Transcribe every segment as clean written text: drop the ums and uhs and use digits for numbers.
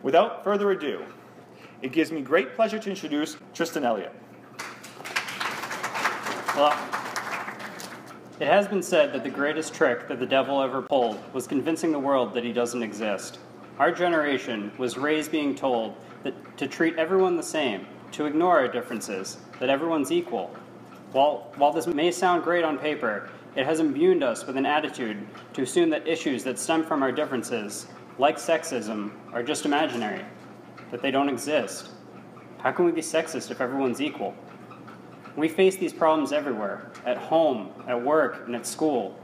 Without further ado, it gives me great pleasure to introduce Tristan Elliott. Well, it has been said that the greatest trick that the devil ever pulled was convincing the world that he doesn't exist. Our generation was raised being told that to treat everyone the same, to ignore our differences, that everyone's equal. While this may sound great on paper, it has imbued us with an attitude to assume that issues that stem from our differences, like sexism, are just imaginary, that they don't exist. How can we be sexist if everyone's equal? We face these problems everywhere, at home, at work, and at school,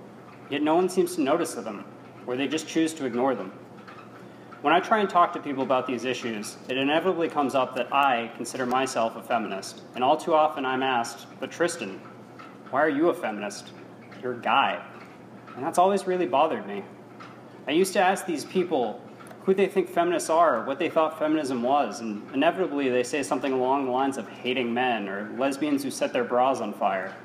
yet no one seems to notice them, or they just choose to ignore them. When I try and talk to people about these issues, it inevitably comes up that I consider myself a feminist, and all too often I'm asked, but Tristan, why are you a feminist? You're a guy. And that's always really bothered me. I used to ask these people who they think feminists are, what they thought feminism was, and inevitably they say something along the lines of hating men or lesbians who set their bras on fire.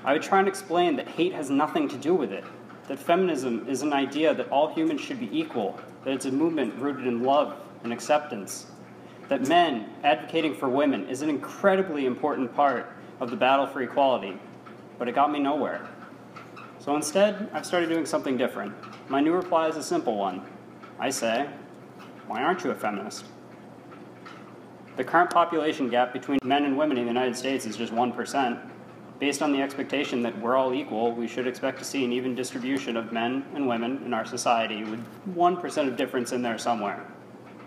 I would try and explain that hate has nothing to do with it, that feminism is an idea that all humans should be equal, that it's a movement rooted in love and acceptance, that men advocating for women is an incredibly important part of the battle for equality, but it got me nowhere. So instead, I've started doing something different. My new reply is a simple one. I say, why aren't you a feminist? The current population gap between men and women in the United States is just 1%. Based on the expectation that we're all equal, we should expect to see an even distribution of men and women in our society with 1% of difference in there somewhere.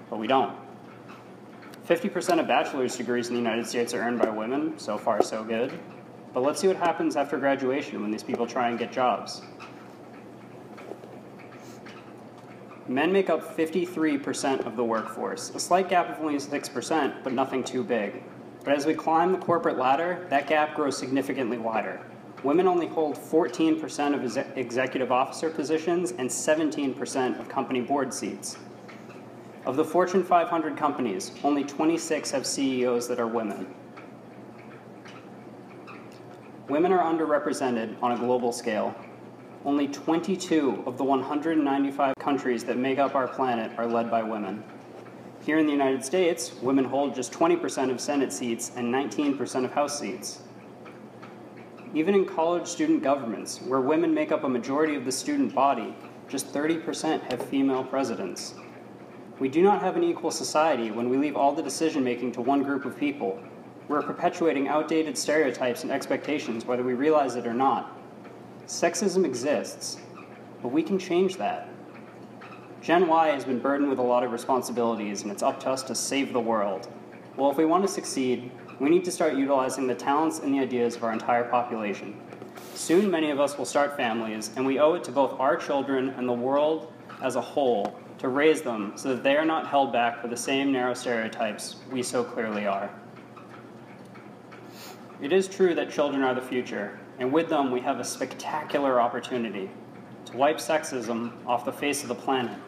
But we don't. 50% of bachelor's degrees in the United States are earned by women. So far, so good. But let's see what happens after graduation when these people try and get jobs. Men make up 53% of the workforce, a slight gap of only 6%, but nothing too big. But as we climb the corporate ladder, that gap grows significantly wider. Women only hold 14% of executive officer positions and 17% of company board seats. Of the Fortune 500 companies, only 26 have CEOs that are women. Women are underrepresented on a global scale. Only 22 of the 195 countries that make up our planet are led by women. Here in the United States, women hold just 20% of Senate seats and 19% of House seats. Even in college student governments, where women make up a majority of the student body, just 30% have female presidents. We do not have an equal society when we leave all the decision-making to one group of people. We're perpetuating outdated stereotypes and expectations, whether we realize it or not. Sexism exists, but we can change that. Gen Y has been burdened with a lot of responsibilities, and it's up to us to save the world. Well, if we want to succeed, we need to start utilizing the talents and the ideas of our entire population. Soon, many of us will start families, and we owe it to both our children and the world as a whole to raise them so that they are not held back by the same narrow stereotypes we so clearly are. It is true that children are the future, and with them we have a spectacular opportunity to wipe sexism off the face of the planet.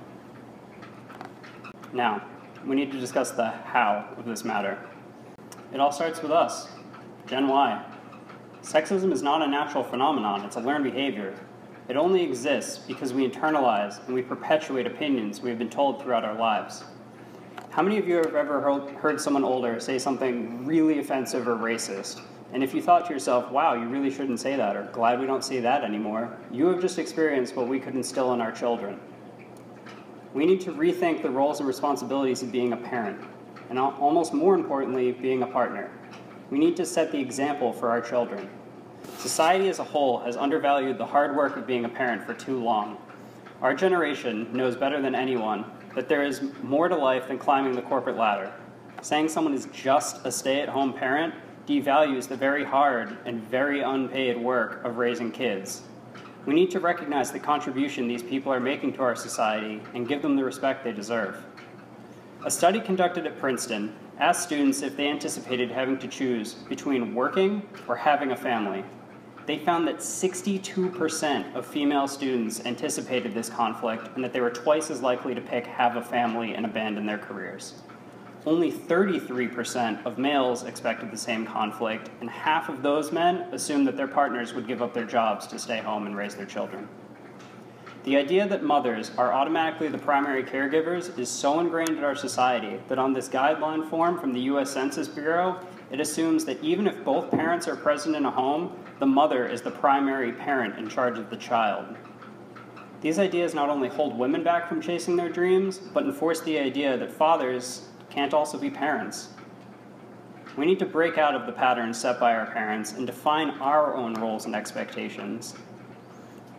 Now, we need to discuss the how of this matter. It all starts with us, Gen Y. Sexism is not a natural phenomenon, it's a learned behavior. It only exists because we internalize and we perpetuate opinions we have been told throughout our lives. How many of you have ever heard someone older say something really offensive or racist? And if you thought to yourself, wow, you really shouldn't say that, or glad we don't say that anymore, you have just experienced what we could instill in our children. We need to rethink the roles and responsibilities of being a parent, and almost more importantly, being a partner. We need to set the example for our children. Society as a whole has undervalued the hard work of being a parent for too long. Our generation knows better than anyone that there is more to life than climbing the corporate ladder. Saying someone is just a stay-at-home parent devalues the very hard and very unpaid work of raising kids. We need to recognize the contribution these people are making to our society and give them the respect they deserve. A study conducted at Princeton asked students if they anticipated having to choose between working or having a family. They found that 62% of female students anticipated this conflict and that they were twice as likely to pick have a family and abandon their careers. Only 33% of males expected the same conflict, and half of those men assumed that their partners would give up their jobs to stay home and raise their children. The idea that mothers are automatically the primary caregivers is so ingrained in our society that on this guideline form from the U.S. Census Bureau, it assumes that even if both parents are present in a home, the mother is the primary parent in charge of the child. These ideas not only hold women back from chasing their dreams, but enforce the idea that fathers can't also be parents. We need to break out of the patterns set by our parents and define our own roles and expectations.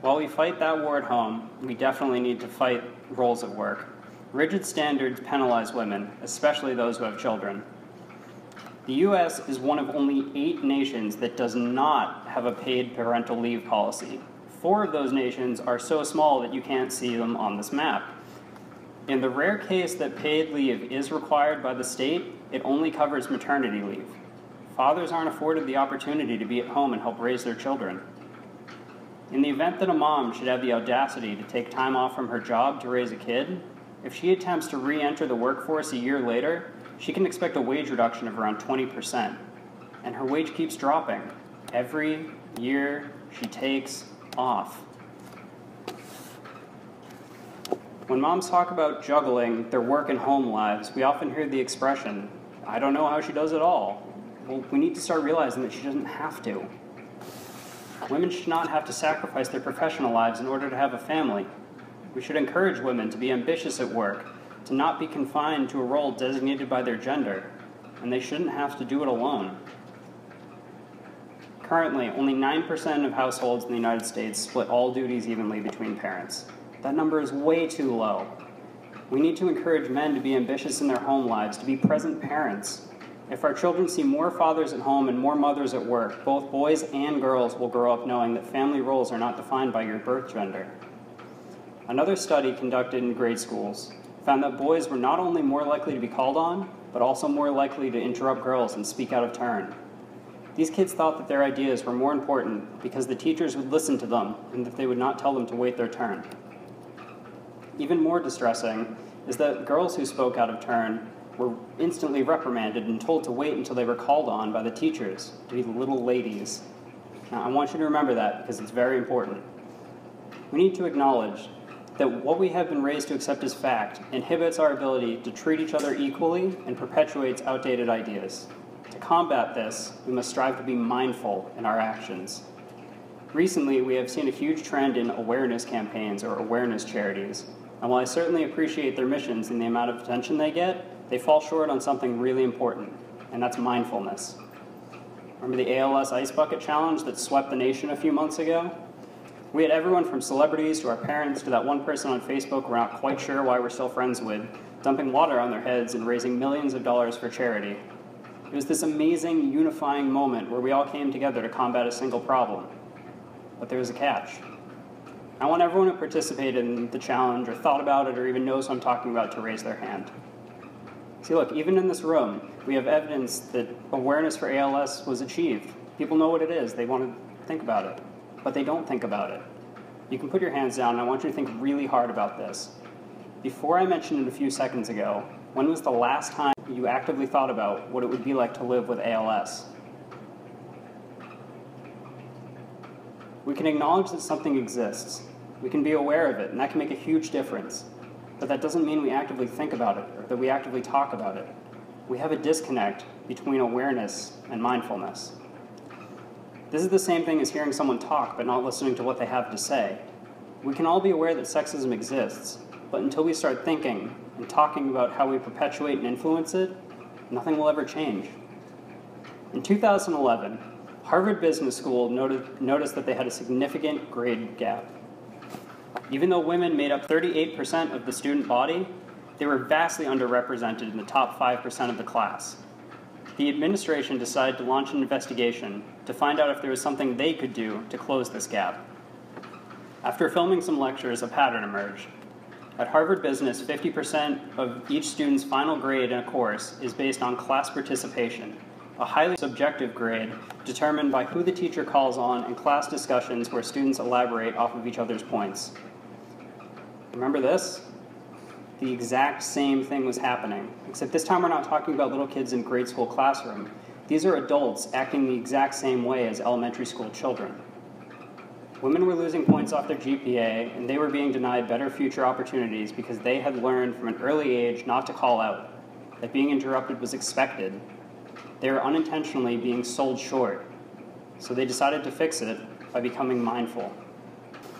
While we fight that war at home, we definitely need to fight roles at work. Rigid standards penalize women, especially those who have children. The U.S. is one of only 8 nations that does not have a paid parental leave policy. 4 of those nations are so small that you can't see them on this map. In the rare case that paid leave is required by the state, it only covers maternity leave. Fathers aren't afforded the opportunity to be at home and help raise their children. In the event that a mom should have the audacity to take time off from her job to raise a kid, if she attempts to re-enter the workforce a year later, she can expect a wage reduction of around 20%. And her wage keeps dropping every year she takes off. When moms talk about juggling their work and home lives, we often hear the expression, "I don't know how she does it all." Well, we need to start realizing that she doesn't have to. Women should not have to sacrifice their professional lives in order to have a family. We should encourage women to be ambitious at work, to not be confined to a role designated by their gender, and they shouldn't have to do it alone. Currently, only 9% of households in the United States split all duties evenly between parents. That number is way too low. We need to encourage men to be ambitious in their home lives, to be present parents. If our children see more fathers at home and more mothers at work, both boys and girls will grow up knowing that family roles are not defined by your birth gender. Another study conducted in grade schools found that boys were not only more likely to be called on, but also more likely to interrupt girls and speak out of turn. These kids thought that their ideas were more important because the teachers would listen to them and that they would not tell them to wait their turn. Even more distressing is that girls who spoke out of turn were instantly reprimanded and told to wait until they were called on by the teachers, to be little ladies. Now, I want you to remember that because it's very important. We need to acknowledge that what we have been raised to accept as fact inhibits our ability to treat each other equally and perpetuates outdated ideas. To combat this, we must strive to be mindful in our actions. Recently, we have seen a huge trend in awareness campaigns or awareness charities, and while I certainly appreciate their missions and the amount of attention they get, they fall short on something really important, and that's mindfulness. Remember the ALS Ice Bucket Challenge that swept the nation a few months ago? We had everyone from celebrities to our parents to that one person on Facebook we're not quite sure why we're still friends with, dumping water on their heads and raising millions of dollars for charity. It was this amazing, unifying moment where we all came together to combat a single problem. But there was a catch. I want everyone who participated in the challenge or thought about it or even knows what I'm talking about to raise their hand. See, look, even in this room, we have evidence that awareness for ALS was achieved. People know what it is. They want to think about it, but they don't think about it. You can put your hands down, and I want you to think really hard about this. Before I mentioned it a few seconds ago, when was the last time you actively thought about what it would be like to live with ALS? We can acknowledge that something exists. We can be aware of it, and that can make a huge difference. But that doesn't mean we actively think about it or that we actively talk about it. We have a disconnect between awareness and mindfulness. This is the same thing as hearing someone talk but not listening to what they have to say. We can all be aware that sexism exists, but until we start thinking and talking about how we perpetuate and influence it, nothing will ever change. In 2011, Harvard Business School noticed that they had a significant grade gap. Even though women made up 38% of the student body, they were vastly underrepresented in the top 5% of the class. The administration decided to launch an investigation to find out if there was something they could do to close this gap. After filming some lectures, a pattern emerged. At Harvard Business, 50% of each student's final grade in a course is based on class participation, a highly subjective grade determined by who the teacher calls on in class discussions where students elaborate off of each other's points. Remember this? The exact same thing was happening, except this time we're not talking about little kids in grade school classroom. These are adults acting the exact same way as elementary school children. Women were losing points off their GPA, and they were being denied better future opportunities because they had learned from an early age not to call out, that being interrupted was expected. They were unintentionally being sold short, so they decided to fix it by becoming mindful.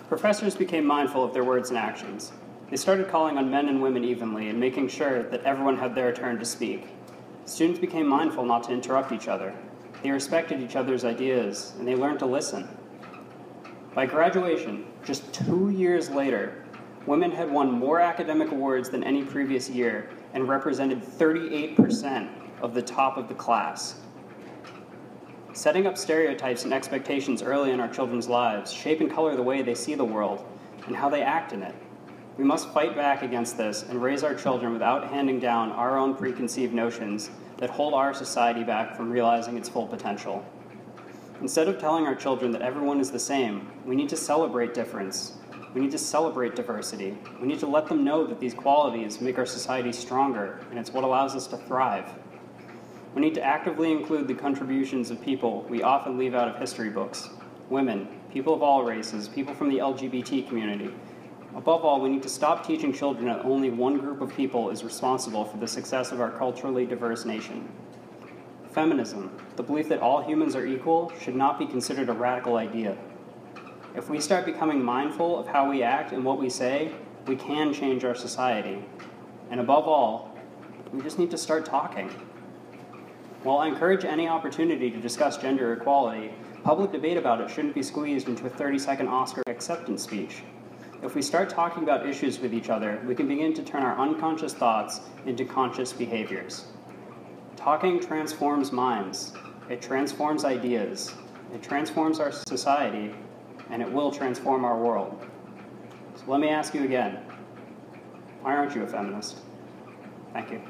Professors became mindful of their words and actions. They started calling on men and women evenly and making sure that everyone had their turn to speak. Students became mindful not to interrupt each other. They respected each other's ideas, and they learned to listen. By graduation, just 2 years later, women had won more academic awards than any previous year and represented 38% of the top of the class. Setting up stereotypes and expectations early in our children's lives shape and color the way they see the world and how they act in it. We must fight back against this and raise our children without handing down our own preconceived notions that hold our society back from realizing its full potential. Instead of telling our children that everyone is the same, we need to celebrate difference. We need to celebrate diversity. We need to let them know that these qualities make our society stronger, and it's what allows us to thrive. We need to actively include the contributions of people we often leave out of history books: women, people of all races, people from the LGBT community. Above all, we need to stop teaching children that only one group of people is responsible for the success of our culturally diverse nation. Feminism, the belief that all humans are equal, should not be considered a radical idea. If we start becoming mindful of how we act and what we say, we can change our society. And above all, we just need to start talking. While I encourage any opportunity to discuss gender equality, public debate about it shouldn't be squeezed into a 30-second Oscar acceptance speech. If we start talking about issues with each other, we can begin to turn our unconscious thoughts into conscious behaviors. Talking transforms minds, it transforms ideas, it transforms our society, and it will transform our world. So let me ask you again, why aren't you a feminist? Thank you.